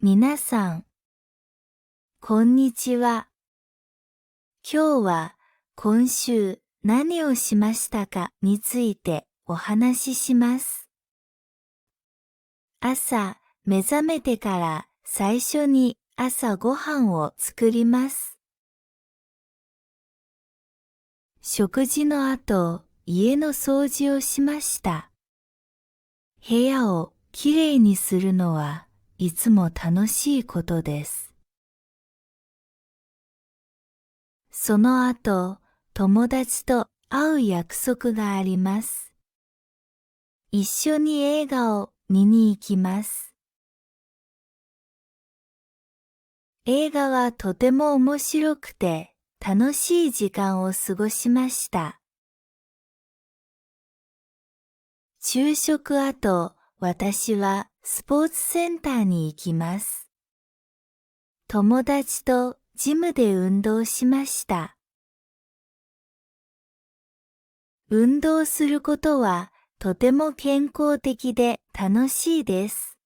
皆さん、こんにちは。今日は今週何をしましたかについてお話しします。朝、目覚めてから最初に朝ごはんを作ります。食事の後、家の掃除をしました。部屋をきれいにするのはいつも楽しいことです。その後、友達と会う約束があります。一緒に映画を見に行きます。映画はとても面白くて楽しい時間を過ごしました。昼食後、私はスポーツセンターに行きます。友達とジムで運動しました。運動することはとても健康的で楽しいです。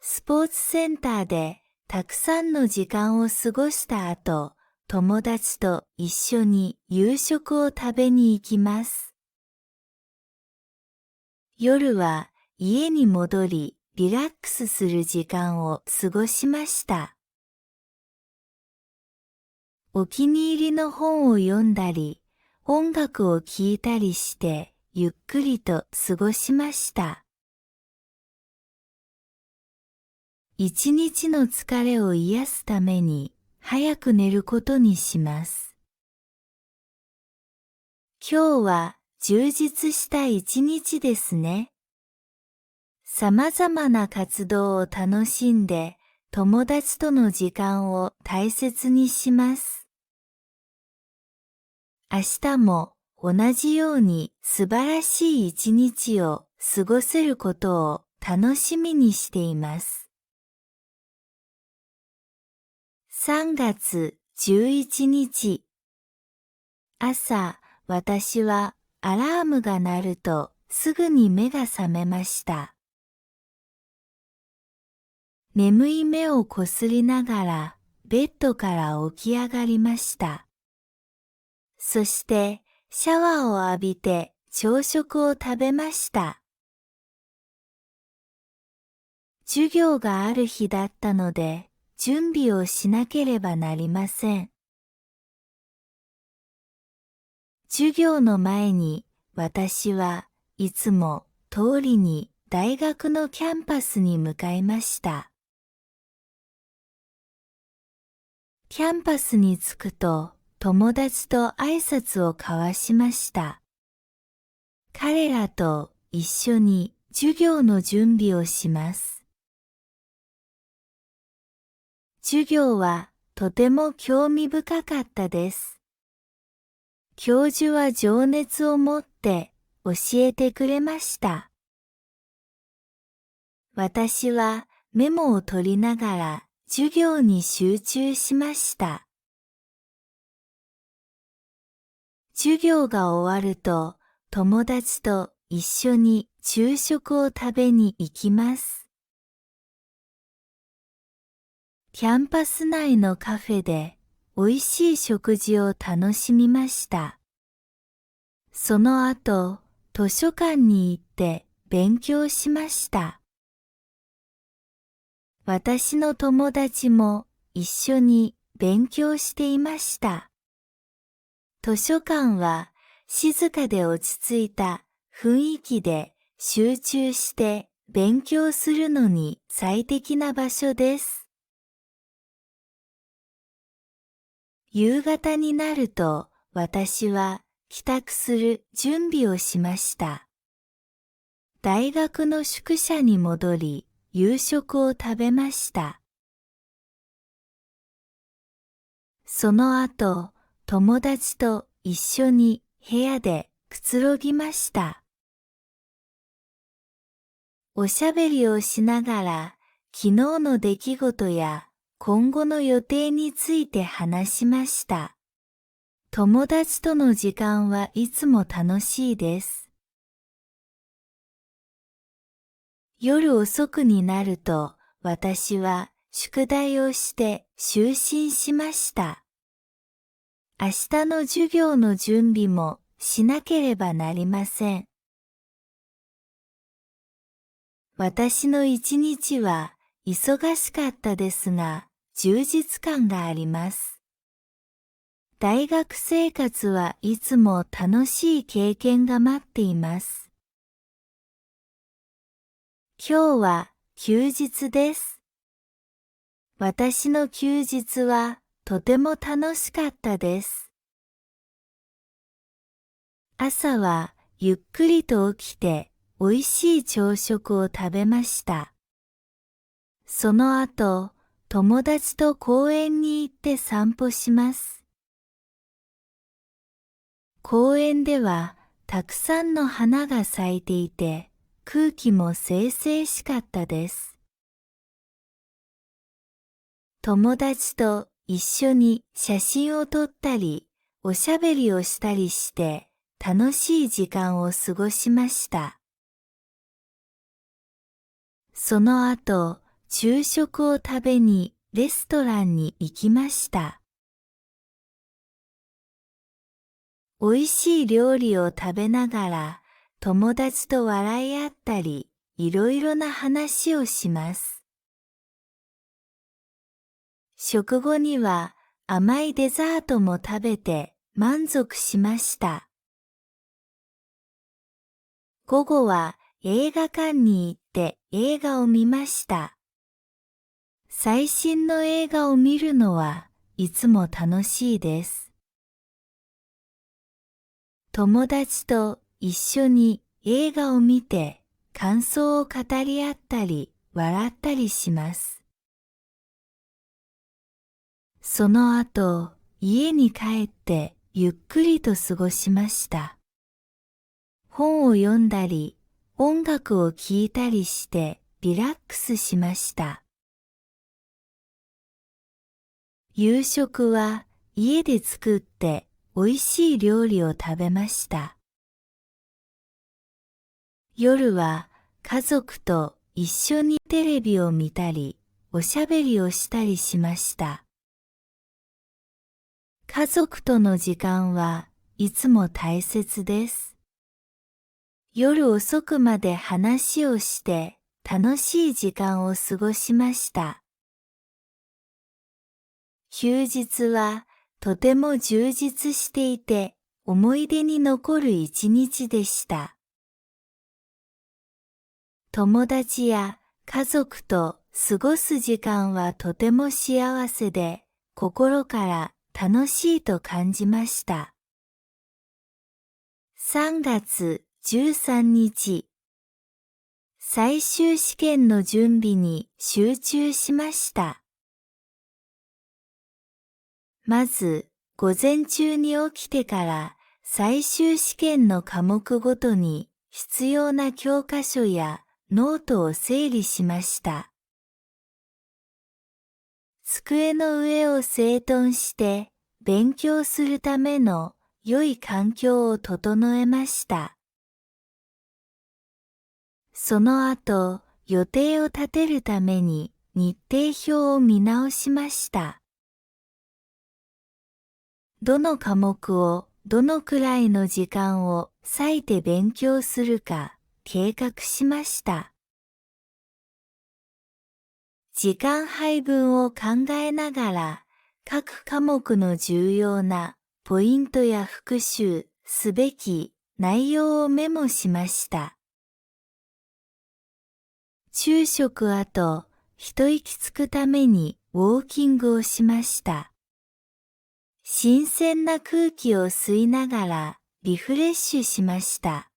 スポーツセンターでたくさんの時間を過ごした後、友達と一緒に夕食を食べに行きます。夜は家に戻りリラックスする時間を過ごしました。お気に入りの本を読んだり、音楽を聴いたりしてゆっくりと過ごしました。一日の疲れを癒すために早く寝ることにします。今日は充実した一日ですね。様々な活動を楽しんで友達との時間を大切にします。明日も同じように素晴らしい一日を過ごせることを楽しみにしています。3月11日。朝、私はアラームが鳴るとすぐに目が覚めました。眠い目をこすりながらベッドから起き上がりました。そしてシャワーを浴びて朝食を食べました。授業がある日だったので準備をしなければなりません。授業の前に私はいつも通りに大学のキャンパスに向かいました。キャンパスに着くと友達と挨拶を交わしました。彼らと一緒に授業の準備をします。授業はとても興味深かったです。教授は情熱を持って教えてくれました。私はメモを取りながら授業に集中しました。授業が終わると友達と一緒に昼食を食べに行きます。キャンパス内のカフェで美味しい食事を楽しみました。その後、図書館に行って勉強しました。私の友達も一緒に勉強していました。図書館は静かで落ち着いた雰囲気で集中して勉強するのに最適な場所です。夕方になると私は帰宅する準備をしました。大学の宿舎に戻り夕食を食べました。その後、友達と一緒に部屋でくつろぎました。おしゃべりをしながら昨日の出来事や今後の予定について話しました。友達との時間はいつも楽しいです。夜遅くになると、私は宿題をして就寝しました。明日の授業の準備もしなければなりません。私の一日は忙しかったですが、充実感があります。大学生活はいつも楽しい経験が待っています。今日は休日です。私の休日はとても楽しかったです。朝はゆっくりと起きて美味しい朝食を食べました。その後、友達と公園に行って散歩します。公園ではたくさんの花が咲いていて、空気も清々しかったです。友達と一緒に写真を撮ったり、おしゃべりをしたりして楽しい時間を過ごしました。その後、昼食を食べにレストランに行きました。美味しい料理を食べながら友達と笑い合ったり、いろいろな話をします。食後には甘いデザートも食べて満足しました。午後は映画館に行って映画を見ました。最新の映画を見るのはいつも楽しいです。友達と一緒に映画を見て感想を語り合ったり笑ったりします。その後、家に帰ってゆっくりと過ごしました。本を読んだり、音楽を聴いたりしてリラックスしました。夕食は家で作って美味しい料理を食べました。夜は家族と一緒にテレビを見たり、おしゃべりをしたりしました。家族との時間はいつも大切です。夜遅くまで話をして楽しい時間を過ごしました。休日はとても充実していて思い出に残る一日でした。友達や家族と過ごす時間はとても幸せで心から楽しいと感じました。3月13日、最終試験の準備に集中しました。まず、午前中に起きてから最終試験の科目ごとに必要な教科書やノートを整理しました。机の上を整頓して勉強するための良い環境を整えました。その後、予定を立てるために日程表を見直しました。どの科目をどのくらいの時間を割いて勉強するか計画しました。時間配分を考えながら各科目の重要なポイントや復習すべき内容をメモしました。昼食後、一息つくためにウォーキングをしました。新鮮な空気を吸いながらリフレッシュしました。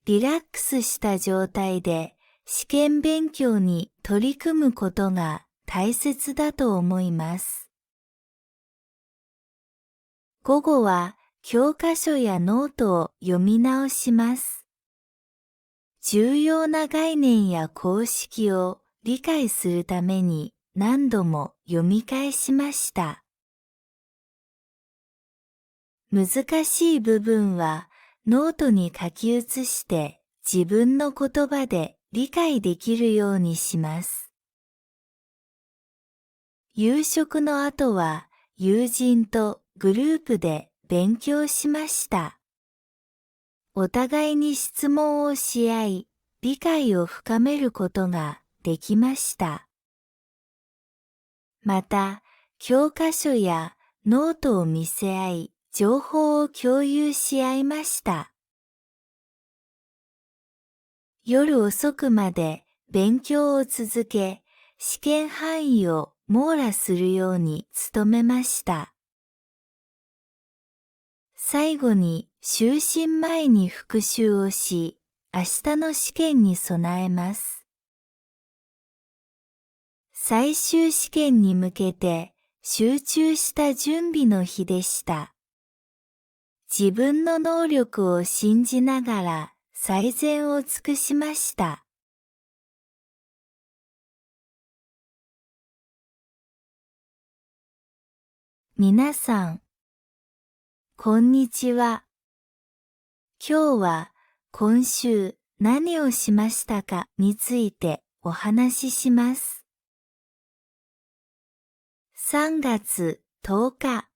リラックスした状態で試験勉強に取り組むことが大切だと思います。午後は教科書やノートを読み直します。重要な概念や公式を理解するために何度も読み返しました。難しい部分はノートに書き写して自分の言葉で理解できるようにします。夕食の後は友人とグループで勉強しました。お互いに質問をし合い、理解を深めることができました。また、教科書やノートを見せ合い、情報を共有し合いました。夜遅くまで勉強を続け、試験範囲を網羅するように努めました。最後に就寝前に復習をし、明日の試験に備えます。最終試験に向けて集中した準備の日でした。自分の能力を信じながら最善を尽くしました。皆さん、こんにちは。今日は今週何をしましたかについてお話しします。3月10日。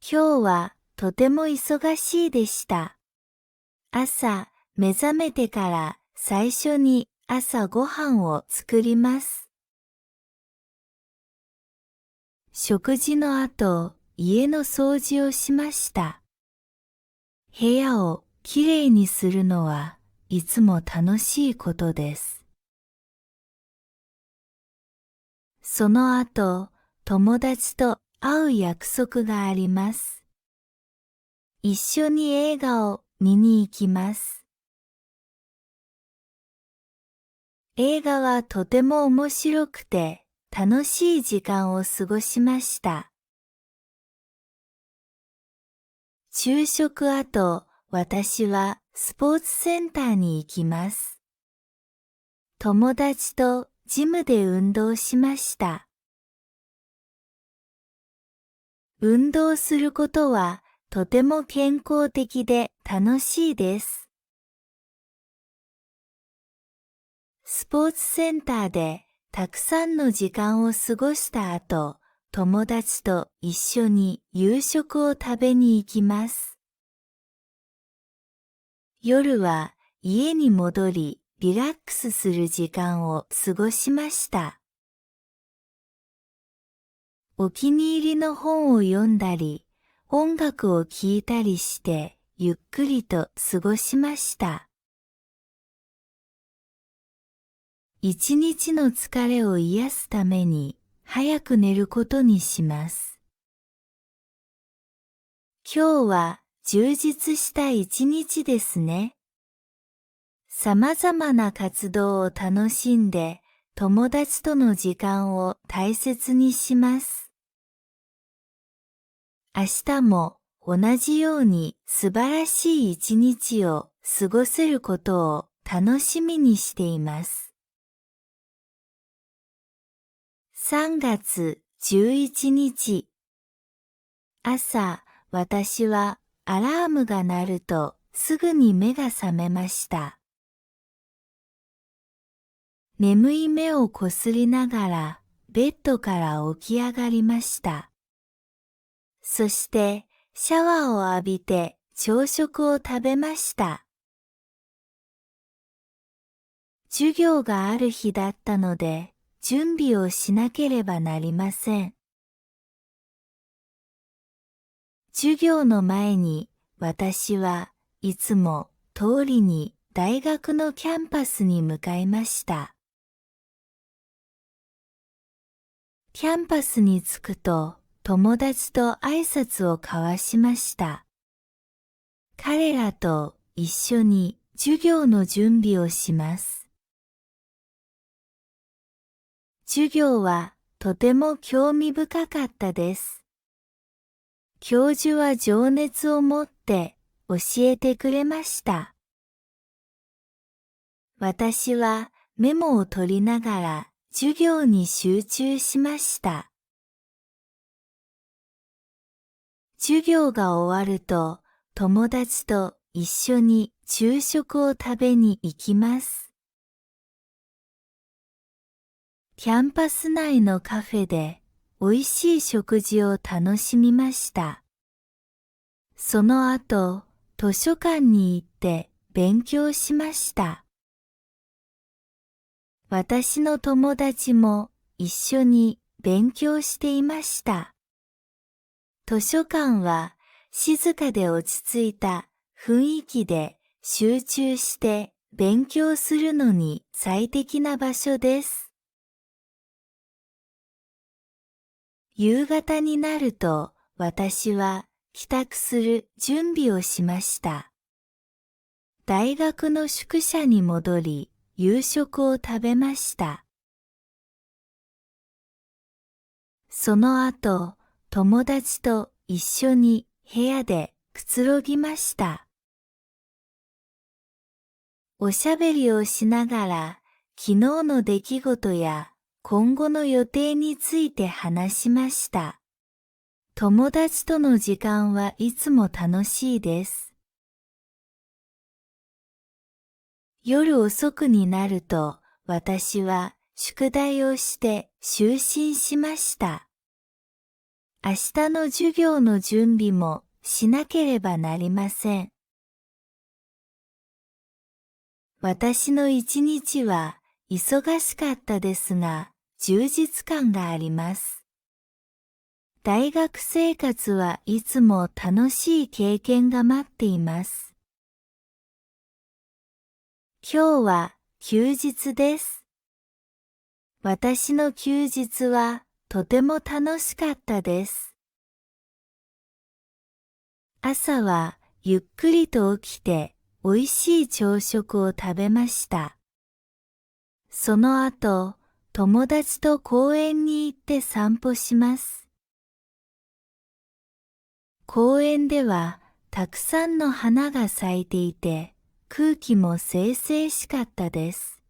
今日はとても忙しいでした。朝目覚めてから最初に朝ごはんを作ります。食事の後、家の掃除をしました。部屋をきれいにするのはいつも楽しいことです。その後、友達と会う約束があります。一緒に映画を見に行きます。映画はとても面白くて楽しい時間を過ごしました。昼食後、私はスポーツセンターに行きます。友達とジムで運動しました。運動することはとても健康的で楽しいです。スポーツセンターでたくさんの時間を過ごした後、友達と一緒に夕食を食べに行きます。夜は家に戻り、リラックスする時間を過ごしました。お気に入りの本を読んだり、音楽を聴いたりして、ゆっくりと過ごしました。一日の疲れを癒すために、早く寝ることにします。今日は充実した一日ですね。様々な活動を楽しんで、友達との時間を大切にします。明日も同じように素晴らしい一日を過ごせることを楽しみにしています。3月11日。朝、私はアラームが鳴るとすぐに目が覚めました。眠い目をこすりながらベッドから起き上がりました。そしてシャワーを浴びて朝食を食べました。授業がある日だったので準備をしなければなりません。授業の前に私はいつも通りに大学のキャンパスに向かいました。キャンパスに着くと友達と挨拶を交わしました。彼らと一緒に授業の準備をします。授業はとても興味深かったです。教授は情熱を持って教えてくれました。私はメモを取りながら授業に集中しました。授業が終わると友達と一緒に昼食を食べに行きます。キャンパス内のカフェで美味しい食事を楽しみました。その後、図書館に行って勉強しました。私の友達も一緒に勉強していました。図書館は静かで落ち着いた雰囲気で集中して勉強するのに最適な場所です。夕方になると私は帰宅する準備をしました。大学の宿舎に戻り夕食を食べました。その後、友達と一緒に部屋でくつろぎました。おしゃべりをしながら昨日の出来事や今後の予定について話しました。友達との時間はいつも楽しいです。夜遅くになると私は宿題をして就寝しました。明日の授業の準備もしなければなりません。私の一日は忙しかったですが、充実感があります。大学生活はいつも楽しい経験が待っています。今日は休日です。私の休日はとても楽しかったです。朝はゆっくりと起きて美味しい朝食を食べました。その後、友達と公園に行って散歩します。公園ではたくさんの花が咲いていて、空気も清々しかったです。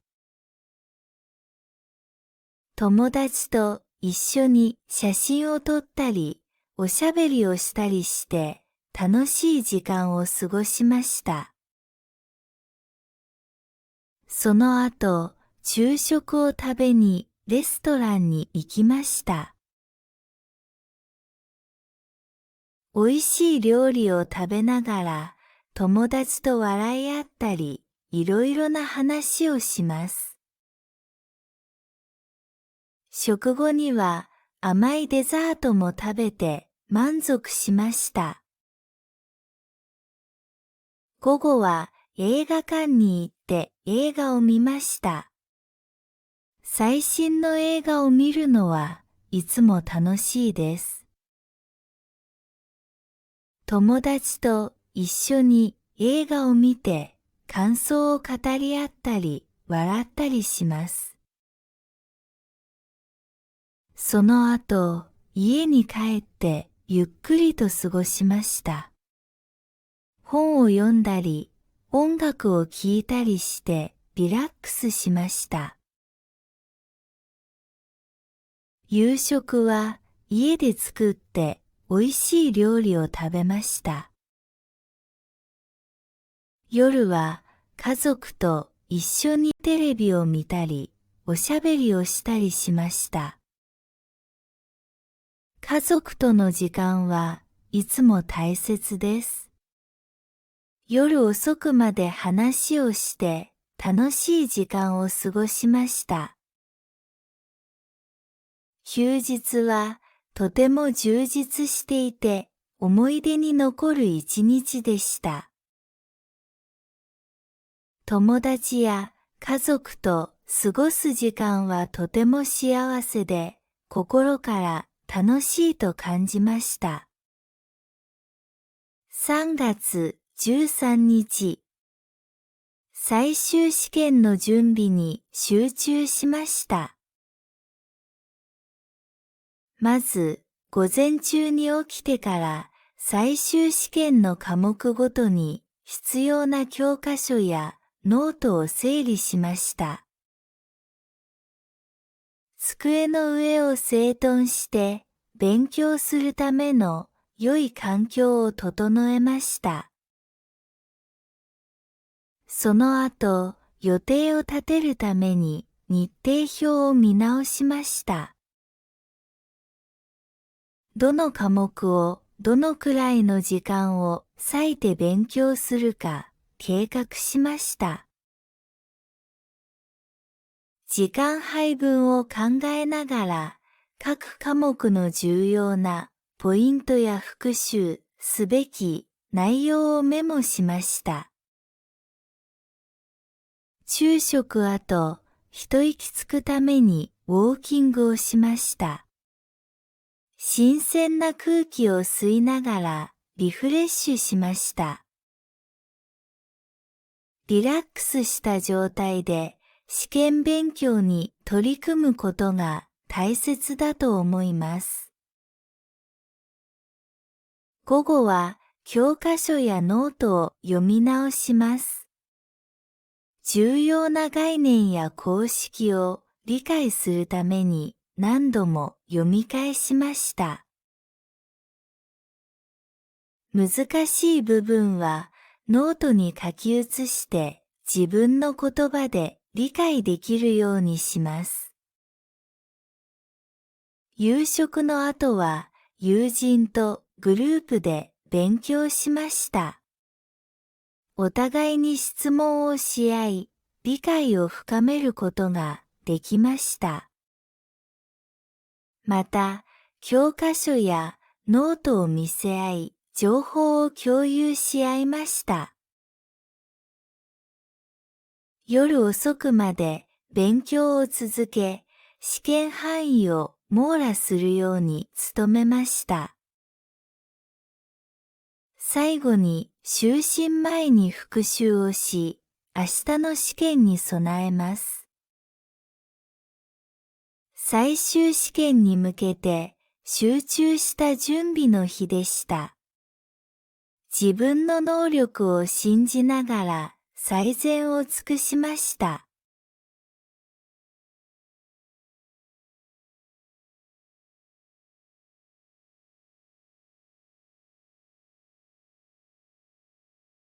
友達と一緒に写真を撮ったり、おしゃべりをしたりして、楽しい時間を過ごしました。その後、昼食を食べにレストランに行きました。美味しい料理を食べながら、友達と笑い合ったり、いろいろな話をします。食後には甘いデザートも食べて満足しました。午後は映画館に行って映画を見ました。最新の映画を見るのはいつも楽しいです。友達と一緒に映画を見て感想を語り合ったり笑ったりします。その後、家に帰ってゆっくりと過ごしました。本を読んだり、音楽を聴いたりしてリラックスしました。夕食は家で作って美味しい料理を食べました。夜は家族と一緒にテレビを見たり、おしゃべりをしたりしました。家族との時間はいつも大切です。夜遅くまで話をして楽しい時間を過ごしました。休日はとても充実していて思い出に残る一日でした。友達や家族と過ごす時間はとても幸せで心から楽しいと感じました。3月13日、最終試験の準備に集中しました。まず、午前中に起きてから最終試験の科目ごとに必要な教科書やノートを整理しました。机の上を整頓して勉強するための良い環境を整えました。その後、予定を立てるために日程表を見直しました。どの科目をどのくらいの時間を割いて勉強するか計画しました。時間配分を考えながら各科目の重要なポイントや復習すべき内容をメモしました。昼食後、一息つくためにウォーキングをしました。新鮮な空気を吸いながらリフレッシュしました。リラックスした状態で試験勉強に取り組むことが大切だと思います。午後は教科書やノートを読み直します。重要な概念や公式を理解するために何度も読み返しました。難しい部分はノートに書き写して自分の言葉で理解できるようにします。夕食の後は友人とグループで勉強しました。お互いに質問をし合い、理解を深めることができました。また、教科書やノートを見せ合い、情報を共有し合いました。夜遅くまで勉強を続け、試験範囲を網羅するように努めました。最後に就寝前に復習をし、明日の試験に備えます。最終試験に向けて集中した準備の日でした。自分の能力を信じながら最善を尽くしました。